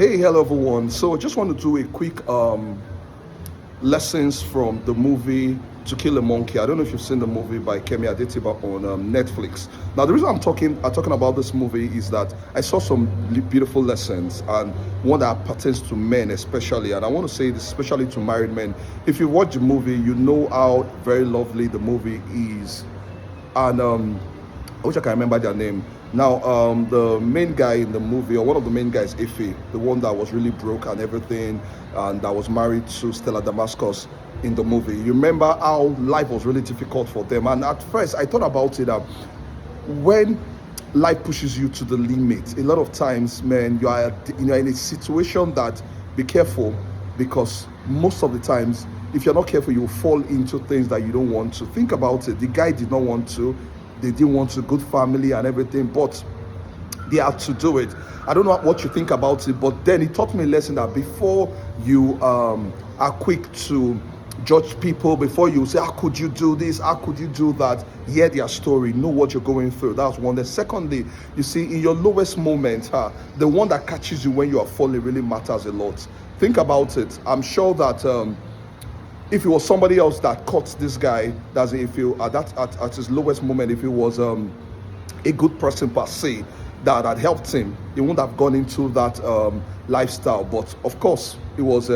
Hey, hello everyone. So I just want to do a quick lessons from the movie To Kill a Monkey. I don't know if you've seen the movie by Kemi Adetiba on Netflix. Now, the reason I'm talking about this movie is that I saw some beautiful lessons, and one that pertains to men especially. And I want to say this especially to married men. If you watch the movie, you know how very lovely the movie is, and I wish I can remember their name. Now, the main guy in the movie, or one of the main guys, Ife, the one that was really broke and everything, and that was married to Stella Damascus in the movie. You remember how life was really difficult for them. And at first, I thought about it that when life pushes you to the limit, a lot of times, man, you're in a situation that be careful, because most of the times, if you're not careful, you will fall into things that you don't want to. Think about it. The guy did not want to. They didn't want a good family and everything, but they had to do it. I don't know what you think about it, but then it taught me a lesson that before you are quick to judge people, before you say, how could you do this, how could you do that, hear their story, know what you're going through. That's one. Then secondly, you see, in your lowest moment, the one that catches you when you are falling really matters a lot. Think about it. I'm sure that if it was somebody else that caught this guy, that's if you at his lowest moment, if it was a good person per se that had helped him, he wouldn't have gone into that lifestyle. But of course, it was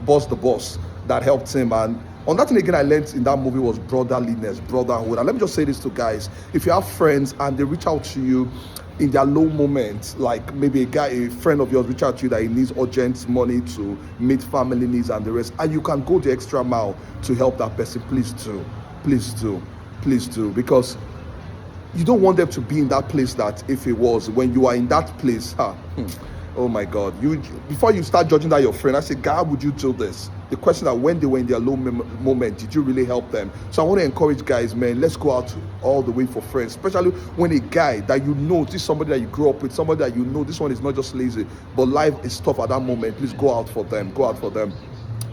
Boss the Boss that helped him. And on that thing again, I learned in that movie was brotherliness, brotherhood. And let me just say this to guys: if you have friends and they reach out to you in their low moments, like maybe a friend of yours reach out to you that he needs urgent money to meet family needs and the rest, and you can go the extra mile to help that person, please do, please do, please do, because you don't want them to be in that place that if it was when you are in that place, oh my God, you before you start judging that your friend, I say, God, would you do this? The question that when they were in their low moment, did you really help them? So I want to encourage guys, man, let's go out all the way for friends, especially when a guy that you know, this is somebody that you grew up with, somebody that you know, this one is not just lazy, but life is tough at that moment. Please go out for them, go out for them.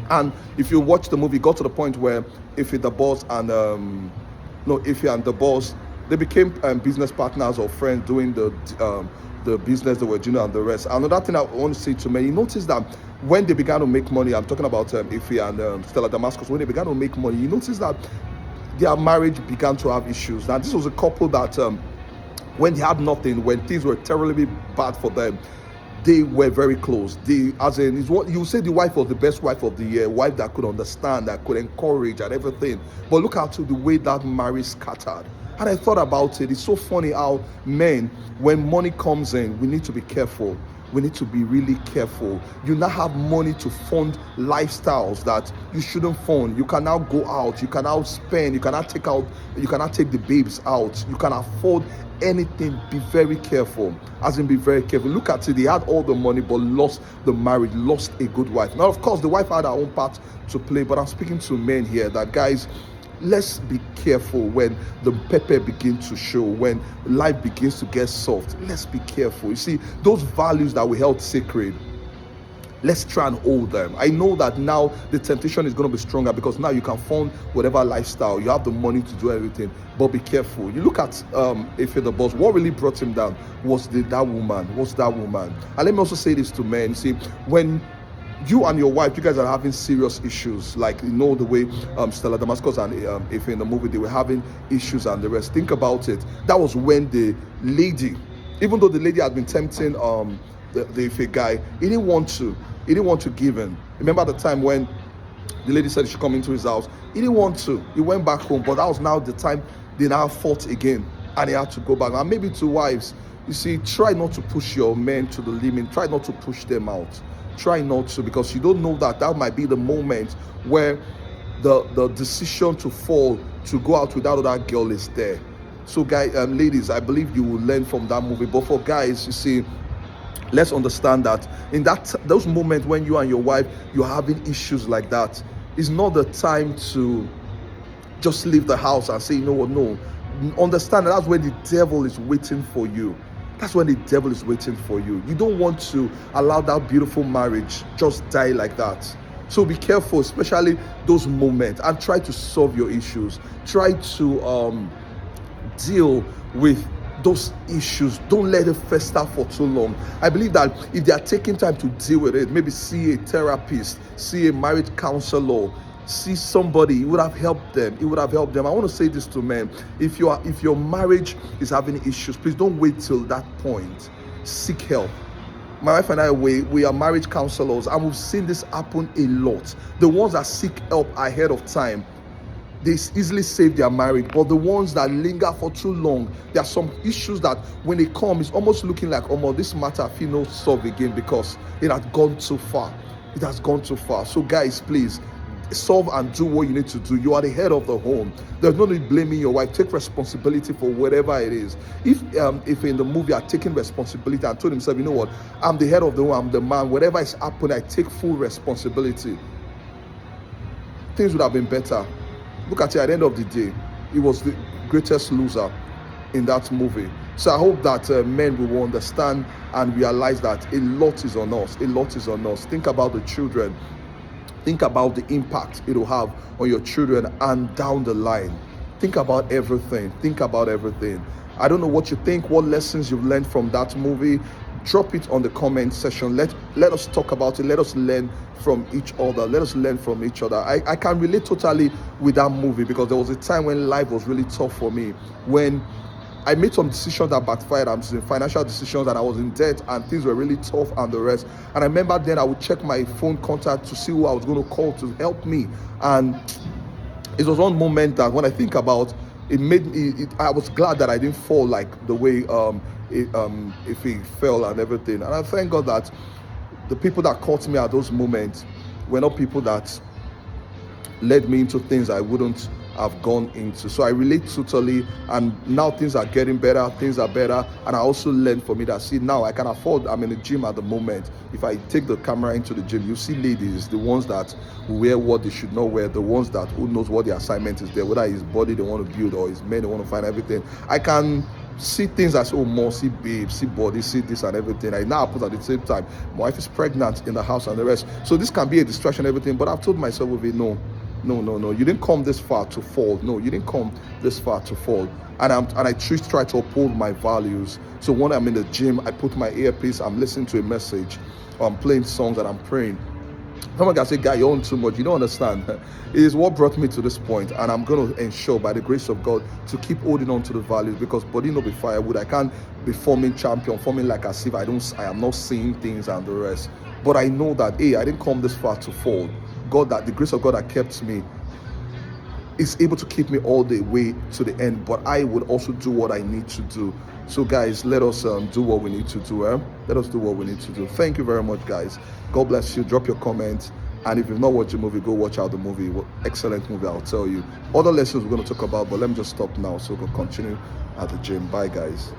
And if you watch the movie, got to the point where Ife the boss and Ife and the boss, they became business partners or friends doing the business they were doing and the rest. Another thing I want to say to men, you notice that when they began to make money, I'm talking about Ife and Stella Damascus, when they began to make money, you notice that their marriage began to have issues. Now, this was a couple that when they had nothing, when things were terribly bad for them, they were very close. As in, is what you say, the wife was the best wife of the year, wife that could understand, that could encourage and everything. But look at the way that marriage scattered. And I thought about it. It's so funny how men, when money comes in, we need to be careful. We need to be really careful. You now have money to fund lifestyles that you shouldn't fund. You can now go out. You can now spend. You cannot take the babes out. You can afford anything. Be very careful. As in, be very careful. Look at it. They had all the money but lost the marriage, lost a good wife. Now, of course, the wife had her own part to play, but I'm speaking to men here that, guys, let's be careful when the pepper begins to show, when life begins to get soft. Let's be careful. You see, those values that we held sacred, let's try and hold them. I know that now the temptation is going to be stronger because now you can fund whatever lifestyle. You have the money to do everything, but be careful. You look at Ife the boss. What really brought him down was that woman. And let me also say this to men. You see, when you and your wife, you guys are having serious issues, like the way Stella Damascus and Ife in the movie, they were having issues and the rest. Think about it. That was when the lady, even though the lady had been tempting the Ife guy, he didn't want to give in. Remember the time when the lady said she should come into his house? He didn't want to. He went back home, but that was now the time they now fought again, and he had to go back. And maybe to wives, you see, try not to push your men to the limit. Try not to push them out. Try not to, because you don't know that might be the moment where the decision to fall, to go out with that other girl is there. So guys, ladies, I believe you will learn from that movie. But for guys, you see, let's understand that in those moments when you and your wife, you're having issues like that, it's not the time to just leave the house and say, you know what, no. Understand that that's when the devil is waiting for you. That's when the devil is waiting for you. You don't want to allow that beautiful marriage just die like that. So be careful, especially those moments, and try to solve your issues. Try to deal with those issues. Don't let it fester for too long. I believe that if they are taking time to deal with it, maybe see a therapist, see a marriage counselor, see somebody, it would have helped them. It would have helped them. I want to say this to men: if your marriage is having issues, please don't wait till that point. Seek help. My wife and I, we are marriage counselors, and we've seen this happen a lot. The ones that seek help ahead of time, they easily save their marriage. But the ones that linger for too long, there are some issues that when they come, it's almost looking like, oh, this matter I feel no solve again because it has gone too far. It has gone too far. So guys, please solve and do what you need to do. You are the head of the home. There's no need blaming your wife. Take responsibility for whatever it is. If in the movie are taking responsibility and told himself, you know what, I'm the head of the home, I'm the man, whatever is happening, I take full responsibility, things would have been better. Look at it, at the end of the day, he was the greatest loser in that movie. So I hope that men will understand and realize that a lot is on us. A lot is on us. Think about the children. Think about the impact it will have on your children and down the line. Think about everything. Think about everything. I don't know what you think, what lessons you've learned from that movie. Drop it on the comment section. Let us talk about it. Let us learn from each other. Let us learn from each other. I can relate totally with that movie because there was a time when life was really tough for me, when I made some decisions that backfired. I'm saying financial decisions, and I was in debt and things were really tough and the rest. And I remember then I would check my phone contact to see who I was going to call to help me. And it was one moment that when I think about it, I was glad that I didn't fall like the way if he fell and everything. And I thank God that the people that caught me at those moments were not people that led me into things I wouldn't have gone into. So I relate totally, and now things are getting better, things are better. And I also learned from it that, see, now I can afford, I'm in the gym at the moment. If I take the camera into the gym, you see ladies, the ones that wear what they should not wear, the ones that who knows what the assignment is there, whether his body they want to build or his men they want to find everything. I can see things as, oh, more, see babe, see body, see this and everything. I now put at the same time, my wife is pregnant in the house and the rest. So this can be a distraction and everything, but I've told myself with it, no, you didn't come this far to fall. No, you didn't come this far to fall. And I try to uphold my values. So when I'm in the gym, I put my earpiece, I'm listening to a message, I'm playing songs and I'm praying. Someone can say, guy, you're on too much. You don't understand. It is what brought me to this point, and I'm going to ensure by the grace of God to keep holding on to the values, because body no be firewood. I can't be forming champion, forming like as if I am not seeing things and the rest. But I know that, hey, I didn't come this far to fall. God, that the grace of God that kept me is able to keep me all the way to the end, but I would also do what I need to do. So guys, let us do what we need to do. Let us do what we need to do. Thank you very much, guys. God bless you. Drop your comments, and if you've not watched the movie, go watch out the movie. Excellent movie, I'll tell you. Other lessons we're going to talk about, but let me just stop now so we can continue at the gym. Bye, guys.